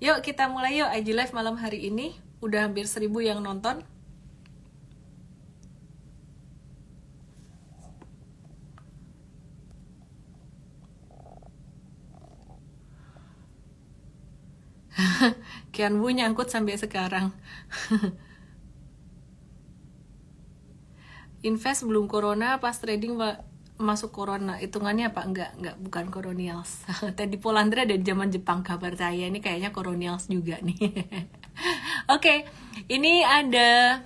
Yuk kita mulai yuk IG Live malam hari ini. Udah hampir 1000 yang nonton. Kian Bu nyangkut sampai sekarang. Invest belum corona, pas trading masuk corona. Hitungannya apa? Enggak, bukan colonials. Tadi Polandra dari zaman Jepang kabar saya. Ini kayaknya colonials juga nih. Oke, ini ada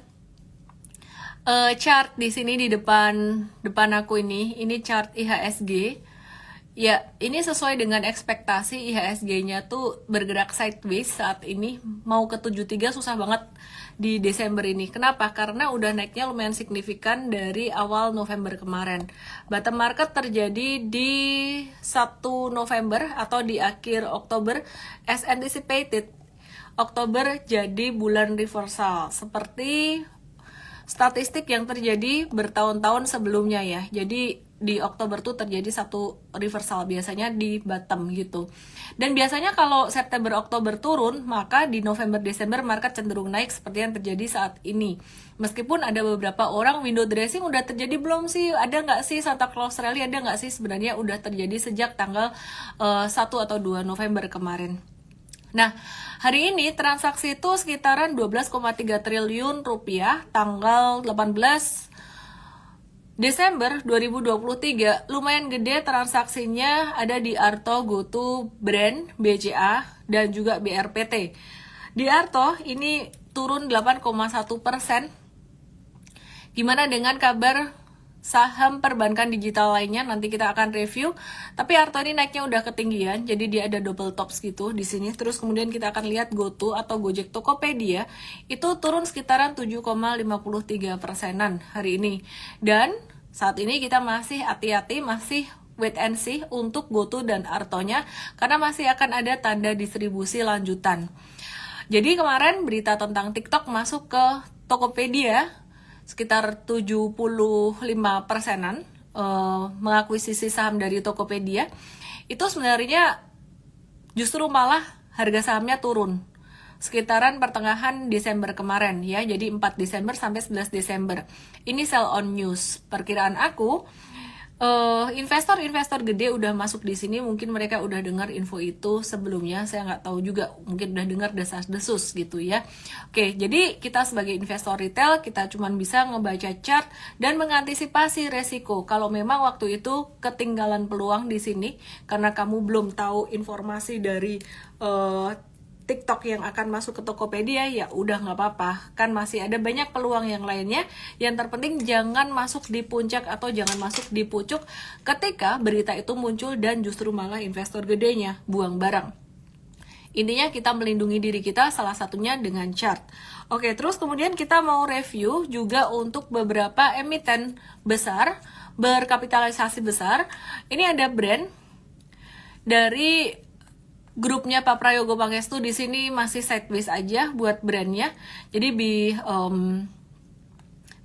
chart di sini di depan aku ini. Ini chart IHSG. Ya, ini sesuai dengan ekspektasi. IHSG-nya tuh bergerak sideways saat ini. Mau ke 73 susah banget di Desember ini. Kenapa? Karena udah naiknya lumayan signifikan dari awal November kemarin. Bottom market terjadi di 1 November atau di akhir Oktober. As anticipated, Oktober jadi bulan reversal. Seperti statistik yang terjadi bertahun-tahun sebelumnya ya. Jadi di Oktober tuh terjadi satu reversal biasanya di bottom gitu. Dan biasanya kalau September Oktober turun, maka di November Desember market cenderung naik seperti yang terjadi saat ini. Meskipun ada beberapa orang window dressing udah terjadi belum sih? Ada nggak sih Santa Claus rally? Ada nggak sih? Sebenarnya udah terjadi sejak tanggal 1 atau 2 November kemarin. Nah, hari ini transaksi itu sekitaran 12,3 triliun rupiah tanggal 18 Desember 2023. Lumayan gede transaksinya, ada di Arto, GoTo, Brand, BCA, dan juga BRPT. Di Arto ini turun 8,1%. Gimana dengan kabar saham perbankan digital lainnya? Nanti kita akan review. Tapi Arto ini naiknya udah ketinggian, jadi dia ada double tops gitu di sini. Terus kemudian kita akan lihat GoTo atau Gojek Tokopedia itu turun sekitaran 7,53%-an hari ini. Dan saat ini kita masih hati-hati, masih wait and see untuk GoTo dan Artonya karena masih akan ada tanda distribusi lanjutan. Jadi kemarin berita tentang TikTok masuk ke Tokopedia sekitar 75%-an mengakuisisi saham dari Tokopedia. Itu sebenarnya justru malah harga sahamnya turun sekitaran pertengahan Desember kemarin ya. Jadi 4 Desember sampai 11 Desember. Ini sell on news. Perkiraan aku investor-investor gede udah masuk di sini, mungkin mereka udah dengar info itu sebelumnya, saya nggak tahu juga, mungkin udah dengar desas-desus gitu ya. Oke, jadi kita sebagai investor retail, kita cuman bisa ngebaca chart dan mengantisipasi resiko. Kalau memang waktu itu ketinggalan peluang di sini, karena kamu belum tahu informasi dari TikTok yang akan masuk ke Tokopedia, ya udah nggak apa-apa, kan masih ada banyak peluang yang lainnya. Yang terpenting jangan masuk di puncak atau jangan masuk di pucuk ketika berita itu muncul dan justru malah investor gedenya buang barang. Intinya kita melindungi diri kita, salah satunya dengan chart. Oke, terus kemudian kita mau review juga untuk beberapa emiten besar, berkapitalisasi besar. Ini ada brand dari grupnya Pak Prayogo Pangestu, di sini masih sideways aja buat brandnya. Jadi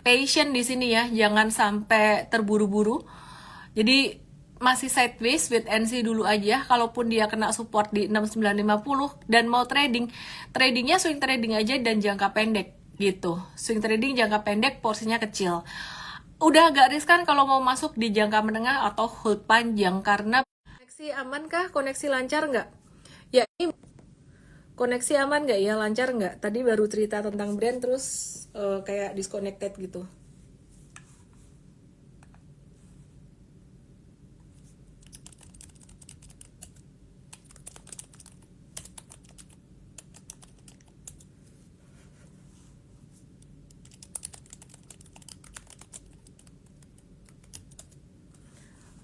patient di sini ya, jangan sampai terburu-buru. Jadi masih sideways, wait and see dulu aja. Kalaupun dia kena support di 6950 dan mau tradingnya swing trading aja dan jangka pendek gitu. Swing trading jangka pendek, porsinya kecil. Udah agak riskan kalau mau masuk di jangka menengah atau hold panjang karena koneksi aman kah? Koneksi lancar nggak? Ya, ini koneksi aman nggak ya? Lancar nggak? Tadi baru cerita tentang brand terus kayak disconnected gitu.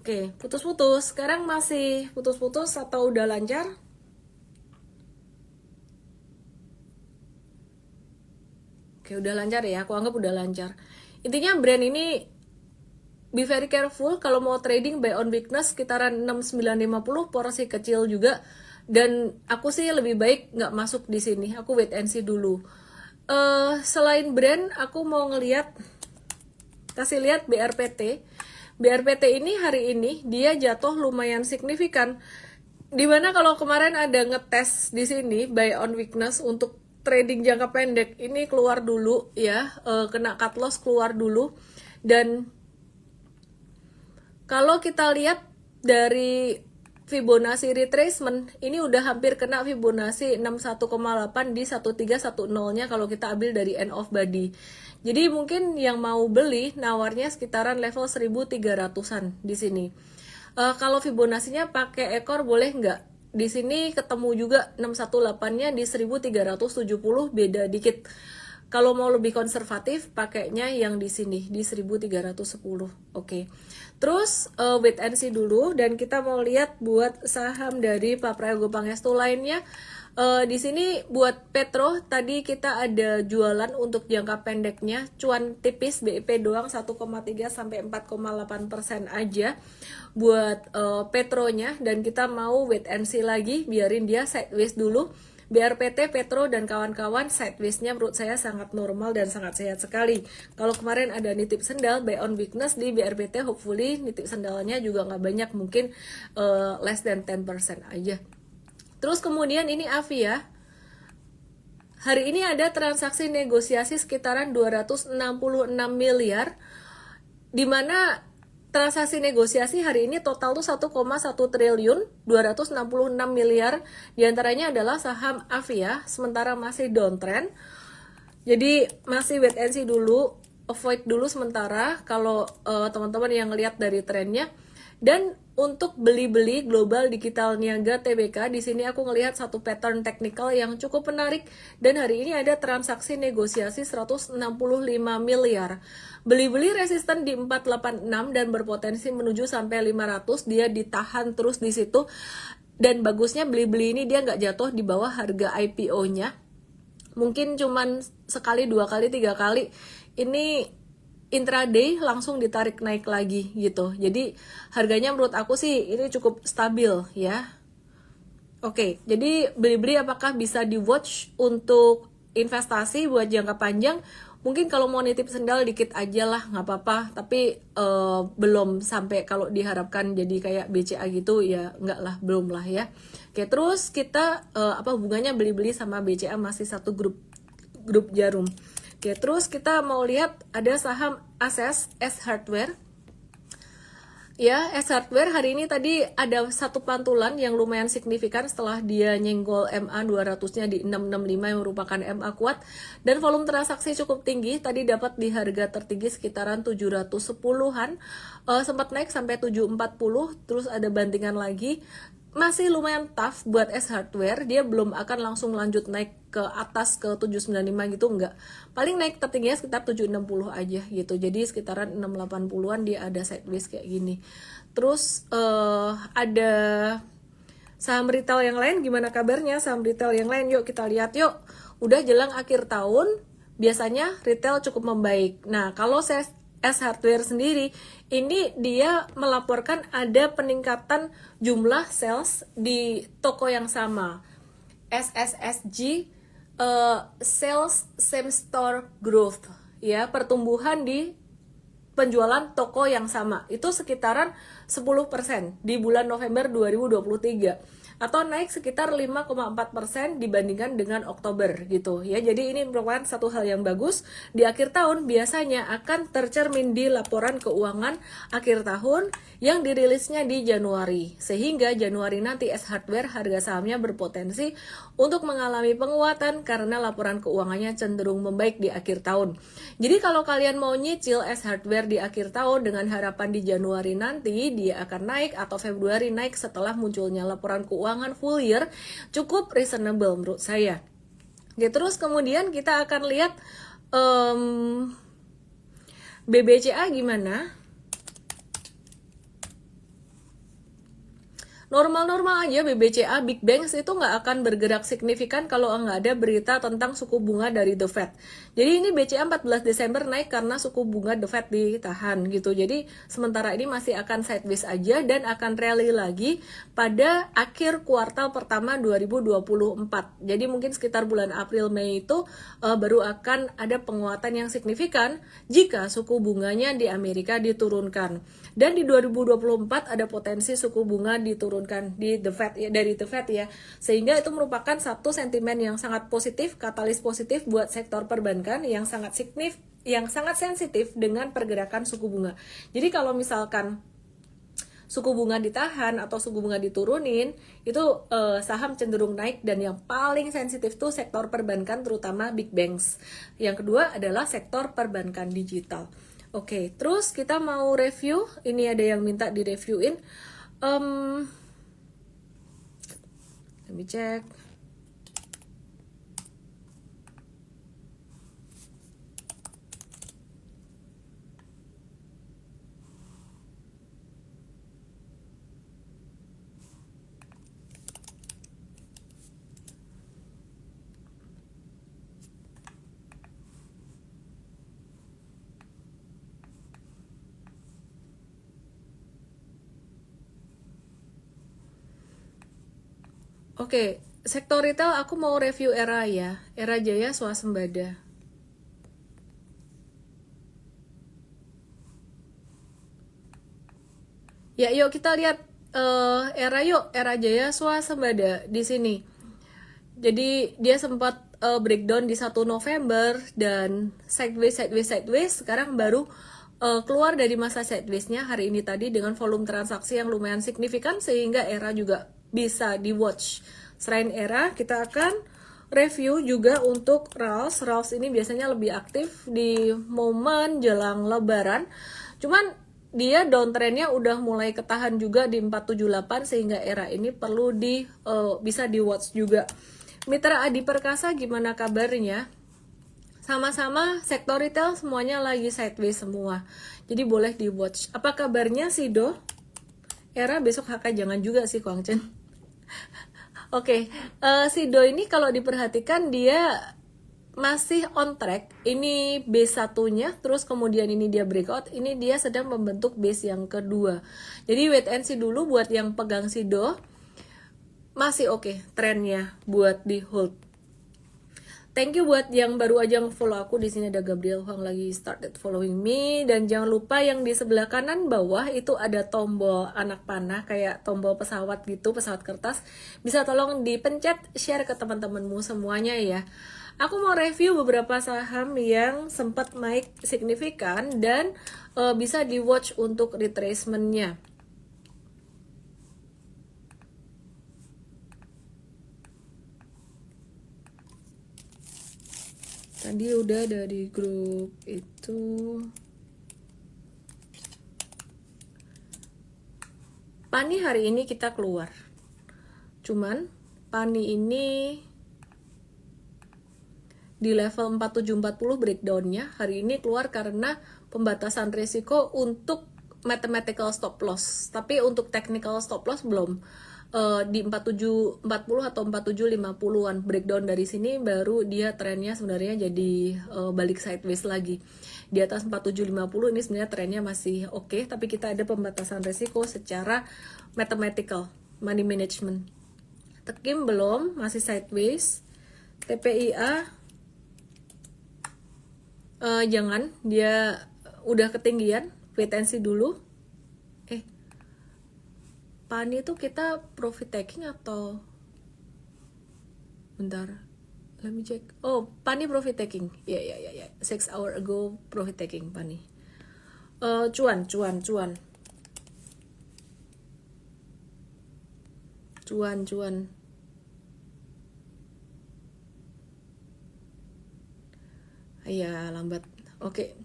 Oke, putus-putus. Sekarang masih putus-putus atau udah lancar? Oke, udah lancar ya, aku anggap udah lancar. Intinya brand ini be very careful kalau mau trading buy on weakness sekitaran 6950, porsi kecil juga. Dan aku sih lebih baik nggak masuk di sini, aku wait and see dulu. Selain brand, aku mau kasih lihat BRPT. BRPT ini hari ini dia jatuh lumayan signifikan Dimana kalau kemarin ada ngetes di sini buy on weakness untuk trading jangka pendek, ini keluar dulu ya, kena cut loss keluar dulu. Dan kalau kita lihat dari Fibonacci retracement, ini udah hampir kena Fibonacci 61,8 di 1310-nya kalau kita ambil dari end of body. Jadi mungkin yang mau beli nawarnya sekitaran level 1300-an di sini. Kalau Fibonacci-nya pakai ekor boleh nggak? Di sini ketemu juga 618-nya di 1370, beda dikit. Kalau mau lebih konservatif, pakainya yang di sini, di 1310. Oke. Terus, wait and see dulu. Dan kita mau lihat buat saham dari Pak Prayogo Pangestu lainnya. Di sini buat Petro, tadi kita ada jualan untuk jangka pendeknya. Cuan tipis, BIP doang 1,3 sampai 4,8% aja buat Petronya. Dan kita mau wait and see lagi, biarin dia sideways dulu. BRPT, Petro, dan kawan-kawan sideways-nya menurut saya sangat normal dan sangat sehat sekali. Kalau kemarin ada nitip sendal, buy on weakness di BRPT, hopefully nitip sendalnya juga nggak banyak, mungkin less than 10% aja. Terus kemudian ini Avia. Hari ini ada transaksi negosiasi sekitaran 266 miliar, di mana transaksi negosiasi hari ini total tuh 1,1 triliun 266 miliar, diantaranya adalah saham Avia, sementara masih downtrend. Jadi masih wait and see dulu, avoid dulu sementara kalau teman-teman yang lihat dari trennya. Dan untuk beli-beli global digital niaga TBK, di sini aku ngelihat satu pattern teknikal yang cukup menarik, dan hari ini ada transaksi negosiasi 165 miliar. Beli-beli resisten di 486 dan berpotensi menuju sampai 500, dia ditahan terus di situ. Dan bagusnya beli-beli ini dia nggak jatuh di bawah harga IPO-nya. Mungkin cuman sekali, 2 kali, 3 kali. Ini intraday langsung ditarik naik lagi gitu. Jadi harganya menurut aku sih ini cukup stabil ya. Oke, jadi beli-beli apakah bisa di watch untuk investasi buat jangka panjang? Mungkin kalau mau nitip sendal dikit aja lah, nggak apa-apa. Tapi belum sampai kalau diharapkan jadi kayak BCA gitu ya, nggak lah, belum lah ya. Oke, terus kita apa hubungannya beli-beli sama BCA, masih satu grup jarum. Oke, terus kita mau lihat ada saham ASES, S Hardware. Ya, S Hardware hari ini tadi ada satu pantulan yang lumayan signifikan setelah dia nyenggol MA 200-nya di 665 yang merupakan MA kuat. Dan volume transaksi cukup tinggi, tadi dapat di harga tertinggi sekitaran 710-an. Sempat naik sampai 740, terus ada bantingan lagi. Masih lumayan tough buat S Hardware, dia belum akan langsung lanjut naik ke atas ke 795 gitu, enggak. Paling naik tertingginya sekitar 760 aja gitu, jadi sekitaran 680-an dia ada sideways kayak gini. Terus ada saham retail yang lain, gimana kabarnya saham retail yang lain? Yuk kita lihat yuk. Udah jelang akhir tahun, biasanya retail cukup membaik. Nah, kalau S Hardware sendiri, ini dia melaporkan ada peningkatan jumlah sales di toko yang sama. SSSG, sales same store growth, ya, pertumbuhan di penjualan toko yang sama itu sekitaran 10% di bulan November 2023, atau naik sekitar 5,4% dibandingkan dengan Oktober gitu ya. Jadi ini merupakan satu hal yang bagus. Di akhir tahun biasanya akan tercermin di laporan keuangan akhir tahun yang dirilisnya di Januari, sehingga Januari nanti S Hardware harga sahamnya berpotensi untuk mengalami penguatan karena laporan keuangannya cenderung membaik di akhir tahun. Jadi kalau kalian mau nyicil S Hardware di akhir tahun dengan harapan di Januari nanti dia akan naik atau Februari naik setelah munculnya laporan keuangan full year, cukup reasonable menurut saya. Oke, terus kemudian kita akan lihat BBCA gimana. Normal-normal aja BBCA, Big Banks itu nggak akan bergerak signifikan kalau nggak ada berita tentang suku bunga dari The Fed. Jadi ini BCA 14 Desember naik karena suku bunga The Fed ditahan gitu. Jadi sementara ini masih akan sideways aja dan akan rally lagi pada akhir kuartal pertama 2024. Jadi mungkin sekitar bulan April Mei itu baru akan ada penguatan yang signifikan jika suku bunganya di Amerika diturunkan. Dan di 2024 ada potensi suku bunga diturunkan diturunkan di The Fed ya, dari The Fed ya, sehingga itu merupakan satu sentimen yang sangat positif, katalis positif buat sektor perbankan yang sangat sensitif dengan pergerakan suku bunga. Jadi kalau misalkan suku bunga ditahan atau suku bunga diturunin, itu saham cenderung naik, dan yang paling sensitif tuh sektor perbankan, terutama big banks. Yang kedua adalah sektor perbankan digital. Oke, terus kita mau review, ini ada yang minta direviewin. Let me check. Oke, sektor retail aku mau review Era ya. Era Jaya Swasembada. Ya, yuk kita lihat Era Jaya Swasembada di sini. Jadi dia sempat breakdown di 1 November dan sideways. Sekarang baru keluar dari masa sideways-nya hari ini tadi dengan volume transaksi yang lumayan signifikan, sehingga Era juga bisa di watch. Selain Era, kita akan review juga untuk Ralls. Ralls ini biasanya lebih aktif di momen jelang Lebaran. Cuman dia downtrendnya udah mulai ketahan juga di 478, sehingga Era ini perlu bisa di watch juga. Mitra Adi Perkasa gimana kabarnya? Sama-sama sektor retail semuanya lagi sideways semua. Jadi boleh di watch. Apa kabarnya Sido? Era besok HK jangan juga sih Kuang Chen. Oke, Sido ini kalau diperhatikan dia masih on track. Ini base satunya, terus kemudian ini dia breakout. Ini dia sedang membentuk base yang kedua. Jadi wait and see dulu buat yang pegang Sido. Masih oke trennya buat di hold. Thank you buat yang baru aja follow aku. Di sini ada Gabriel Huang lagi started following me, dan jangan lupa yang di sebelah kanan bawah itu ada tombol anak panah kayak tombol pesawat gitu, pesawat kertas. Bisa tolong dipencet share ke teman-temanmu semuanya ya. Aku mau review beberapa saham yang sempat naik signifikan dan bisa di watch untuk retracementnya. Tadi udah dari grup itu. Pani hari ini kita keluar. Cuman Pani ini di level 4740 breakdownnya hari ini keluar karena pembatasan risiko untuk mathematical stop loss. Tapi untuk technical stop loss belum. Di 4740 atau 4750-an breakdown dari sini baru dia trennya sebenarnya jadi balik sideways lagi. Di atas 4750 ini sebenarnya trennya masih oke, tapi kita ada pembatasan risiko secara mathematical money management. Tekim belum, masih sideways. TPIA jangan, dia udah ketinggian, wait and see dulu. Pani itu kita profit taking atau bentar, let me check. Oh, Pani profit taking. Ya. 6 hour ago profit taking Pani. Cuan. Ya, lambat. Oke.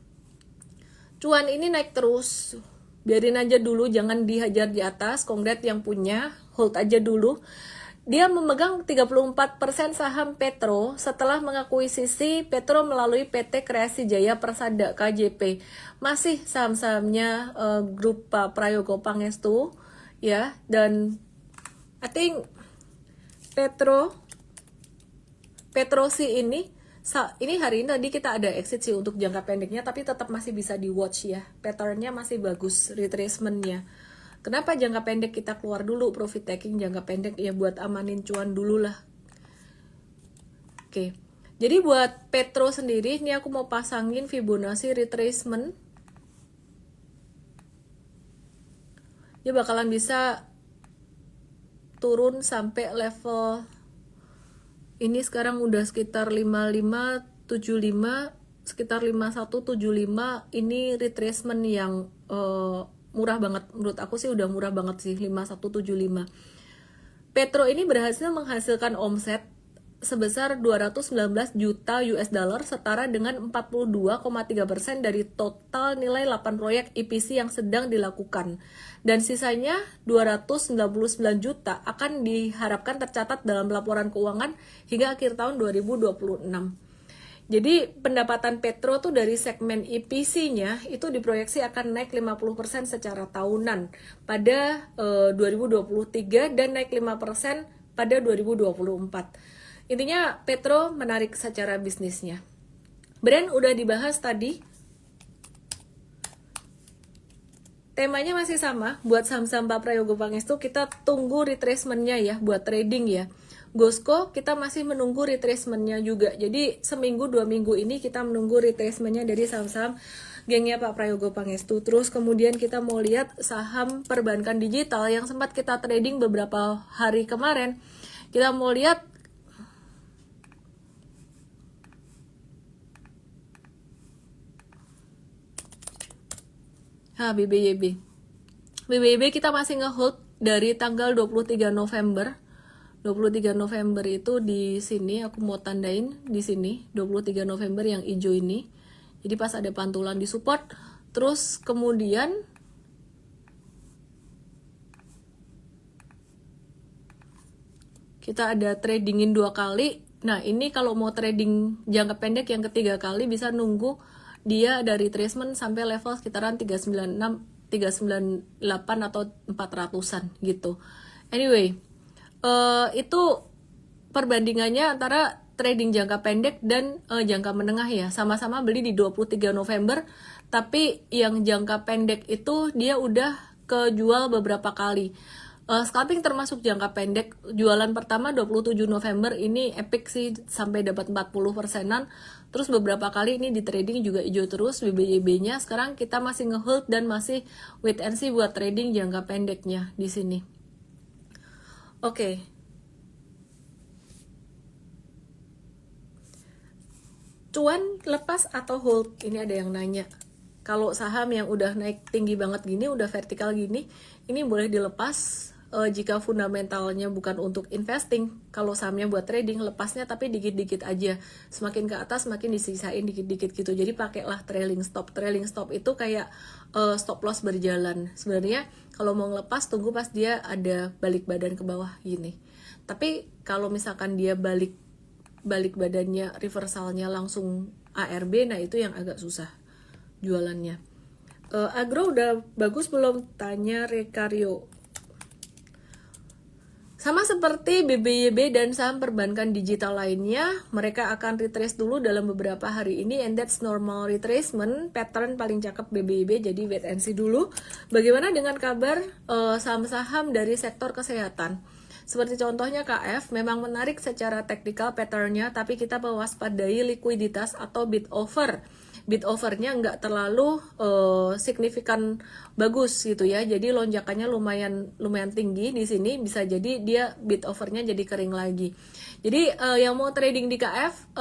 Cuan ini naik terus. Biarin aja dulu, jangan dihajar di atas. Kongret yang punya, hold aja dulu. Dia memegang 34% saham Petro setelah mengakuisisi Petro melalui PT Kreasi Jaya Persada KJP. Masih saham-sahamnya grup Pak Prayogo Pangestu ya, dan I think Petrosi ini hari ini tadi kita ada exit sih untuk jangka pendeknya, tapi tetap masih bisa di watch ya. Patternnya masih bagus, retracementnya. Kenapa jangka pendek kita keluar dulu profit taking jangka pendek ya, buat amanin cuan dulu lah. Oke. Jadi buat Petro sendiri ini aku mau pasangin Fibonacci retracement. Dia bakalan bisa turun sampai level ini sekarang udah sekitar 5575, sekitar 5175. Ini retracement yang murah banget, menurut aku sih udah murah banget sih 5175. Petro ini berhasil menghasilkan omset sebesar 219 juta US dollar, setara dengan 42,3% dari total nilai 8 proyek EPC yang sedang dilakukan. Dan sisanya 299 juta akan diharapkan tercatat dalam laporan keuangan hingga akhir tahun 2026. Jadi pendapatan Petro tuh dari segmen EPC-nya itu diproyeksi akan naik 50% secara tahunan pada 2023 dan naik 5% pada 2024. Intinya Petro menarik secara bisnisnya. Brand udah dibahas tadi. Temanya masih sama, buat saham-saham Pak Prayogo Pangestu kita tunggu retracement-nya ya buat trading ya. Gosco kita masih menunggu retracement-nya juga. Jadi seminggu 2 minggu ini kita menunggu retracement-nya dari saham-saham gengnya Pak Prayogo Pangestu. Terus kemudian kita mau lihat saham perbankan digital yang sempat kita trading beberapa hari kemarin. Kita mau lihat BBYB. BBYB kita masih nge-hold dari tanggal 23 November. 23 November itu di sini aku mau tandain di sini 23 November yang hijau ini. Jadi pas ada pantulan di support, terus kemudian kita ada tradingin 2 kali. Nah, ini kalau mau trading jangka pendek yang ketiga kali bisa nunggu dia dari retracement sampai level sekitaran 396, 398 atau 400-an gitu. Anyway, itu perbandingannya antara trading jangka pendek dan jangka menengah ya. Sama-sama beli di 23 November, tapi yang jangka pendek itu dia udah kejual beberapa kali. Scalping termasuk jangka pendek. Jualan pertama 27 November ini epic sih, sampai dapat 40%-an. Terus beberapa kali ini di trading juga hijau terus BBYB-nya. Sekarang kita masih nge-hold dan masih wait and see buat trading jangka pendeknya di sini. Oke. Cuan lepas atau hold? Ini ada yang nanya. Kalau saham yang udah naik tinggi banget gini, udah vertikal gini, ini boleh dilepas jika fundamentalnya bukan untuk investing. Kalau sahamnya buat trading, lepasnya tapi dikit-dikit aja. Semakin ke atas, semakin disisain dikit-dikit gitu. Jadi pakailah trailing stop. Trailing stop itu kayak stop loss berjalan. Sebenarnya kalau mau ngelepas, tunggu pas dia ada balik badan ke bawah gini. Tapi kalau misalkan dia balik badannya, reversalnya langsung ARB, nah itu yang agak susah jualannya. Agro udah bagus belum? Tanya Rekario. Sama seperti BBYB dan saham perbankan digital lainnya, mereka akan retrace dulu dalam beberapa hari ini, and that's normal retracement. Pattern paling cakep BBYB, jadi wait and see dulu. Bagaimana dengan kabar saham-saham dari sektor kesehatan? Seperti contohnya KF, memang menarik secara teknikal patternnya, tapi kita mewaspadai likuiditas atau bid over. Bid overnya nggak terlalu signifikan bagus gitu ya, jadi lonjakannya lumayan tinggi di sini, bisa jadi dia bid overnya jadi kering lagi. Jadi yang mau trading di KF,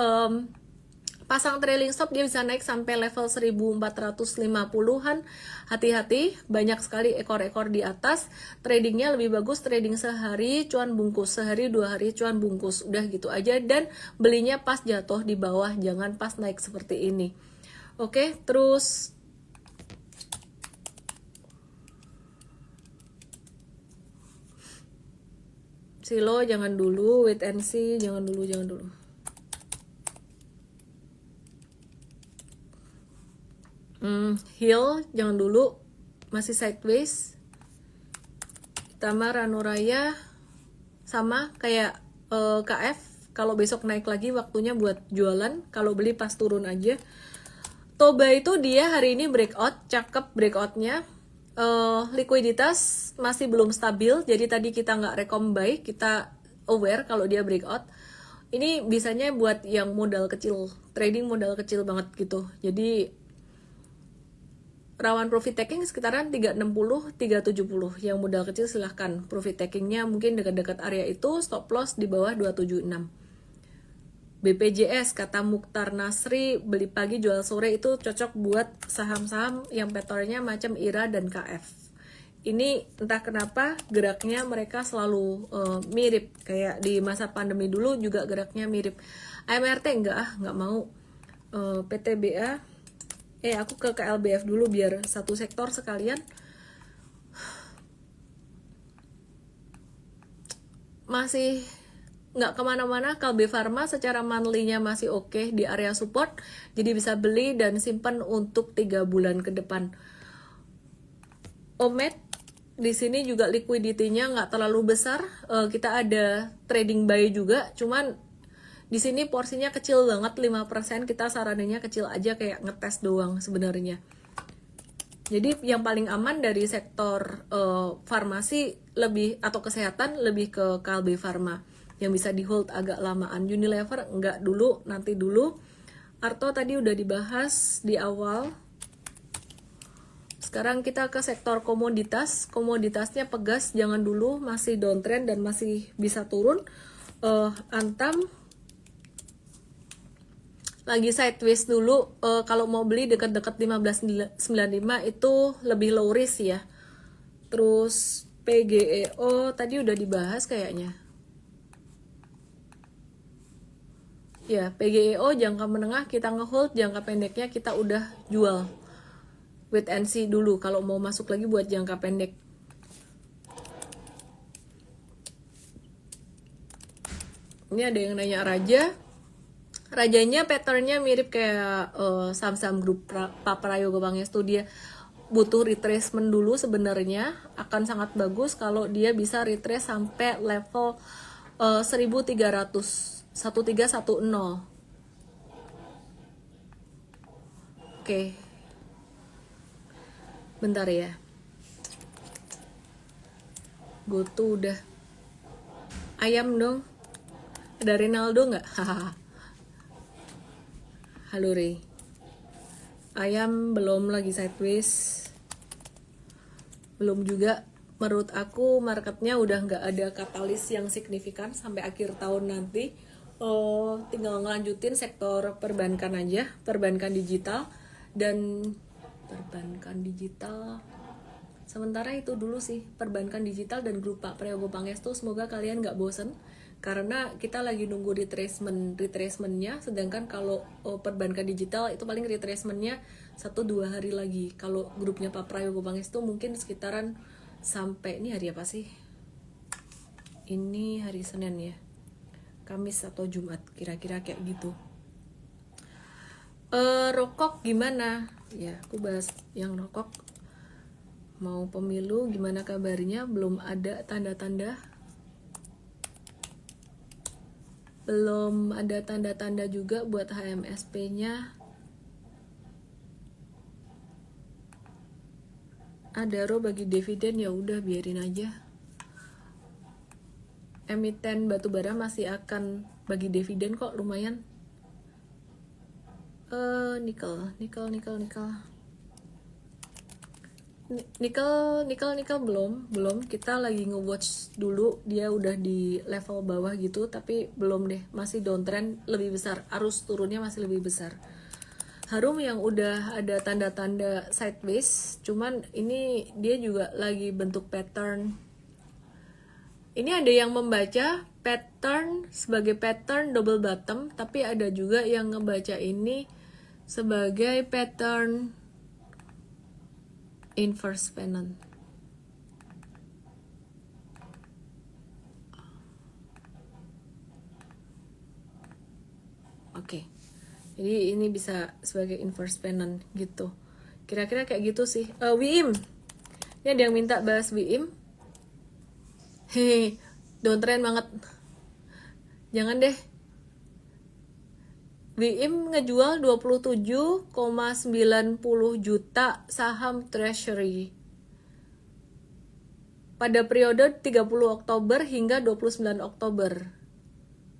pasang trailing stop, dia bisa naik sampai level 1450-an. Hati-hati, banyak sekali ekor-ekor di atas. Tradingnya lebih bagus trading sehari cuan bungkus, sehari 2 hari cuan bungkus, udah gitu aja. Dan belinya pas jatuh di bawah, jangan pas naik seperti ini. Oke, terus Silo jangan dulu, wait and see jangan dulu. Hill jangan dulu, masih sideways. Tamar Ranuraya sama kayak KF, kalau besok naik lagi waktunya buat jualan, kalau beli pas turun aja. Toba itu dia hari ini breakout, cakep breakoutnya. Likuiditas masih belum stabil, jadi tadi kita nggak rekom buy, kita aware kalau dia breakout. Ini bisanya buat yang modal kecil, trading modal kecil banget gitu. Jadi rawan profit taking sekitaran 360 370. Yang modal kecil silahkan profit takingnya mungkin dekat-dekat area itu, stop loss di bawah 276. BPJS kata Mukhtar Nasri, beli pagi jual sore itu cocok buat saham-saham yang patternnya macam IRA dan KF. Ini entah kenapa geraknya mereka selalu mirip, kayak di masa pandemi dulu juga geraknya mirip. AMRT nggak mau. PTBA, aku ke KLBF dulu biar satu sektor sekalian. Masih nggak kemana-mana. Kalbe Pharma secara monthly-nya masih oke di area support, jadi bisa beli dan simpan untuk 3 bulan ke depan. Omed di sini juga liquidity-nya nggak terlalu besar. Kita ada trading buy juga, cuman di sini porsinya kecil banget, 5%. Kita saraninnya kecil aja, kayak ngetes doang sebenarnya. Jadi yang paling aman dari sektor farmasi lebih atau kesehatan lebih ke Kalbe Pharma yang bisa di hold agak lamaan. Unilever enggak dulu, nanti dulu. Arto tadi udah dibahas di awal. Sekarang kita ke sektor komoditas. Komoditasnya Pegas jangan dulu, masih downtrend dan masih bisa turun. Antam lagi sideways dulu. Kalau mau beli dekat-dekat 15.95 itu lebih low risk ya. Terus PGEO tadi udah dibahas kayaknya. Ya, PGEO jangka menengah kita ngehold, jangka pendeknya kita udah jual. Wait and see dulu kalau mau masuk lagi buat jangka pendek. Ini ada yang nanya Raja. Rajanya patternnya mirip kayak saham-saham grup Pak Prayogo Pangestu. Dia butuh retracement dulu sebenarnya. Akan sangat bagus kalau dia bisa retrace sampai level 1300. 1310. Oke. Bentar ya. Goto udah. Ayam dong. Ada Ronaldo nggak? Hahaha. Halo Ray. Ayam belum, lagi sideways. Belum juga. Menurut aku marketnya udah nggak ada katalis yang signifikan sampai akhir tahun nanti. Tinggal ngelanjutin sektor perbankan aja, perbankan digital dan perbankan digital. Sementara itu dulu sih, perbankan digital dan grup Pak Prayogo Pangestu. Semoga kalian nggak bosen karena kita lagi nunggu retracementnya. Sedangkan kalau perbankan digital itu paling retracementnya 1-2 hari lagi. Kalau grupnya Pak Prayogo Pangestu mungkin sekitaran sampai, ini hari apa sih? Ini hari Senin ya, Kamis atau Jumat, kira-kira kayak gitu. Rokok gimana? Ya, aku bahas yang rokok. Mau pemilu gimana kabarnya? Belum ada tanda-tanda. Belum ada tanda-tanda juga buat HMSP-nya. Adaro bagi dividen, ya udah biarin aja. Emiten batubara masih akan bagi dividen kok, lumayan. Nikel belum. Kita lagi nge-watch dulu, dia udah di level bawah gitu, tapi belum deh, masih downtrend lebih besar, arus turunnya masih lebih besar. Harum yang udah ada tanda-tanda sideways, cuman ini dia juga lagi bentuk pattern. Ini ada yang membaca pattern sebagai pattern double bottom, tapi ada juga yang ngebaca ini sebagai pattern inverse pennant. Oke. Jadi ini bisa sebagai inverse pennant gitu. Kira-kira kayak gitu sih. WIM. Ini ada yang minta bahas WIM. Hehe, downtrend banget. Jangan deh. WIM ngejual 27,90 juta saham treasury pada periode 30 Oktober hingga 29 Oktober.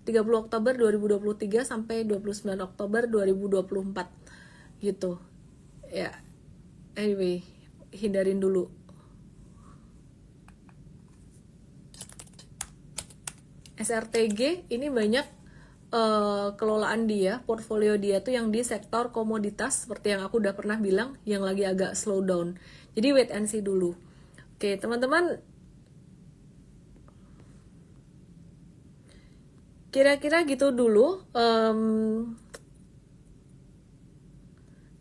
30 Oktober 2023 sampai 29 Oktober 2024 gitu. Ya. Anyway, hindarin dulu. SRTG ini banyak kelolaan dia, portfolio dia tuh yang di sektor komoditas seperti yang aku udah pernah bilang, yang lagi agak slow down. Jadi wait and see dulu. Oke, teman-teman, kira-kira gitu dulu.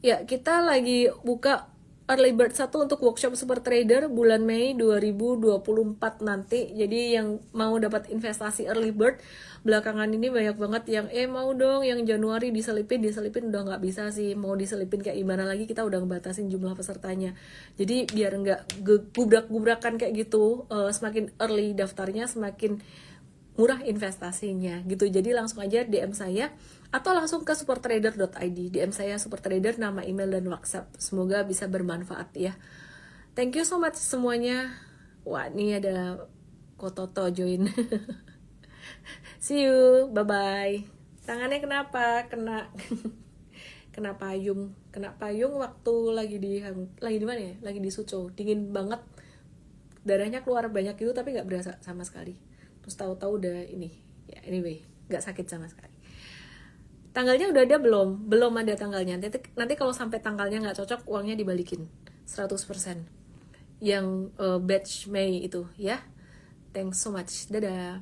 Ya, kita lagi buka early bird 1 untuk workshop super trader bulan Mei 2024 nanti. Jadi yang mau dapat investasi early bird, belakangan ini banyak banget yang mau dong yang Januari diselipin udah nggak bisa sih. Mau diselipin kayak gimana lagi, kita udah ngebatasin jumlah pesertanya. Jadi biar nggak gubrak-gubrakan kayak gitu, semakin early daftarnya semakin murah investasinya gitu. Jadi langsung aja DM saya atau langsung ke supertrader.id. DM saya supertrader, nama, email, dan WhatsApp. Semoga bisa bermanfaat ya. Thank you so much semuanya. Wah, ini ada Kototo join. See you, bye-bye. Tangannya kenapa? Kena payung waktu lagi di mana ya? Lagi di Suzhou. Dingin banget. Darahnya keluar banyak gitu tapi nggak berasa sama sekali. Terus tahu-tahu udah ini. Ya, anyway, nggak sakit sama sekali. Tanggalnya udah ada belum? Belum ada tanggalnya. Nanti kalau sampai tanggalnya nggak cocok, uangnya dibalikin 100%. Yang batch Mei itu ya. Thanks so much. Dadah.